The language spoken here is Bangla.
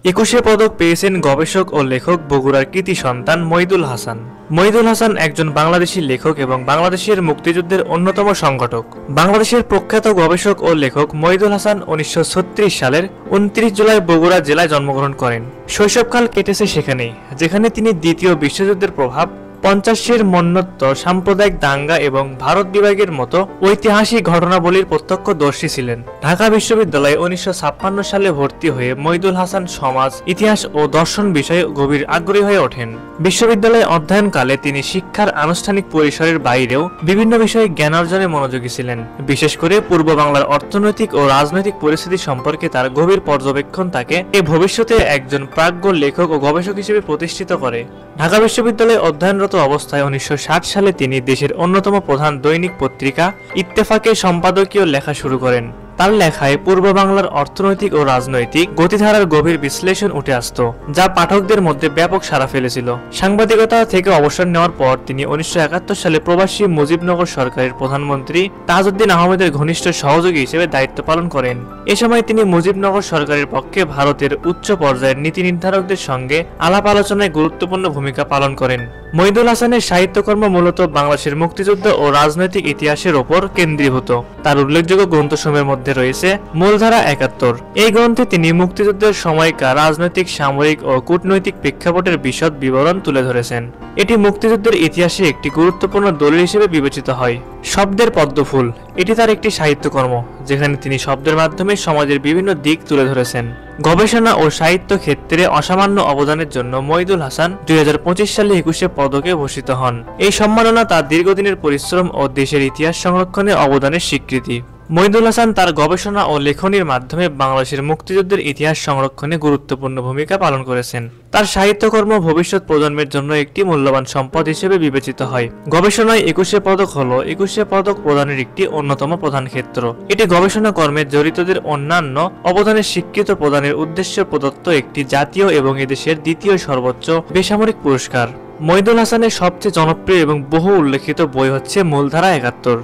একুশে পদক পেয়েছেন গবেষক ও লেখক বগুড়ার কৃতি সন্তান মইদুল হাসান। মইদুল হাসান একজন বাংলাদেশী লেখক এবং বাংলাদেশের মুক্তিযুদ্ধের অন্যতম সংগঠক। বাংলাদেশের প্রখ্যাত গবেষক ও লেখক মইদুল হাসান 1936 সালের 29 জুলাই বগুড়া জেলায় জন্মগ্রহণ করেন। শৈশবকাল কেটেছে সেখানেই, যেখানে তিনি দ্বিতীয় বিশ্বযুদ্ধের প্রভাব, 50-এর মন্বত্ব, সাম্প্রদায়িক দাঙ্গা এবং ভারত বিভাগের মতো ঐতিহাসিক ঘটনাবলীর প্রত্যক্ষদর্শী ছিলেন। ঢাকা বিশ্ববিদ্যালয়ে 1956 সালে ভর্তি হয়ে মইদুল হাসান সমাজ, ইতিহাস ও দর্শন বিষয়ে গভীর আগ্রহী হয়ে ওঠেন। বিশ্ববিদ্যালয়ে অধ্যয়নকালে তিনি শিক্ষার আনুষ্ঠানিক পরিসরের বাইরেও বিভিন্ন বিষয়ে জ্ঞান অর্জনে মনোযোগী ছিলেন। বিশেষ করে পূর্ব বাংলার অর্থনৈতিক ও রাজনৈতিক পরিস্থিতি সম্পর্কে তার গভীর পর্যবেক্ষণ তাকে ভবিষ্যতে একজন প্রাজ্ঞ লেখক ও গবেষক হিসেবে প্রতিষ্ঠিত করে। ঢাকা বিশ্ববিদ্যালয়ে অধ্যয়নরত অবস্থায় 1960 সালে তিনি দেশের অন্যতম প্রধান দৈনিক পত্রিকা ইত্তেফাকে সম্পাদকীয় লেখা শুরু করেন। তার লেখায় পূর্ব বাংলার অর্থনৈতিক ও রাজনৈতিক গতিধারার গভীর বিশ্লেষণ উঠে আসত, যা পাঠকদের মধ্যে ব্যাপক সাড়া ফেলেছিল। সাংবাদিকতা থেকে অবসর নেওয়ার পর তিনি 1971 সালে প্রবাসী মুজিবনগর সরকারের প্রধানমন্ত্রী তাজউদ্দিন আহমেদের ঘনিষ্ঠ সহযোগী হিসেবে দায়িত্ব পালন করেন। এ সময় তিনি মুজিবনগর সরকারের পক্ষে ভারতের উচ্চ পর্যায়ের নীতি নির্ধারকদের সঙ্গে আলাপ আলোচনায় গুরুত্বপূর্ণ ভূমিকা পালন করেন। মইদুল হাসানের সাহিত্যকর্ম মূলত বাংলাদেশের মুক্তিযুদ্ধ ও রাজনৈতিক ইতিহাসের ওপর কেন্দ্রীভূত। তার উল্লেখযোগ্য গ্রন্থসমূহের মধ্যে রয়েছে মূলধারা 71। এই গ্রন্থে তিনি মুক্তিযুদ্ধের সময়কার রাজনৈতিক, সামরিক ও কূটনৈতিক প্রেক্ষাপটের বিশদ বিবরণ তুলে ধরেছেন। এটি মুক্তিযুদ্ধের ইতিহাসে একটি গুরুত্বপূর্ণ দলিল হিসেবে বিবেচিত হয়। শব্দের পদ্মফুল, এটি তার একটি সাহিত্যকর্ম, যেখানে তিনি শব্দের মাধ্যমে সমাজের বিভিন্ন দিক তুলে ধরেছেন। গবেষণা ও সাহিত্য ক্ষেত্রে অসামান্য অবদানের জন্য মইদুল হাসান 2025 সালে 21শে পদকে ভূষিত হন। এই সম্মাননা তার দীর্ঘদিনের পরিশ্রম ও দেশের ইতিহাস সংরক্ষণে অবদানের স্বীকৃতি। মইদুল হাসান তার গবেষণা ও লেখনীর মাধ্যমে বাংলাদেশের মুক্তিযুদ্ধের ইতিহাস সংরক্ষণে গুরুত্বপূর্ণ ভূমিকা পালন করেছেন। তার সাহিত্যকর্ম ভবিষ্যৎ প্রজন্মের জন্য একটি মূল্যবান সম্পদ হিসেবে বিবেচিত হয়। গবেষণায় 21শে পদক হল 21শে পদক প্রদানের একটি অন্যতম প্রধান ক্ষেত্র। এটি গবেষণা কর্মে জড়িতদের অন্যান্য অবদানের স্বীকৃতি প্রদানের উদ্দেশ্যে প্রদত্ত একটি জাতীয় এবং এদেশের দ্বিতীয় সর্বোচ্চ বেসামরিক পুরস্কার। মইদুল হাসানের সবচেয়ে জনপ্রিয় এবং বহু উল্লেখিত বই হচ্ছে মূলধারা 71।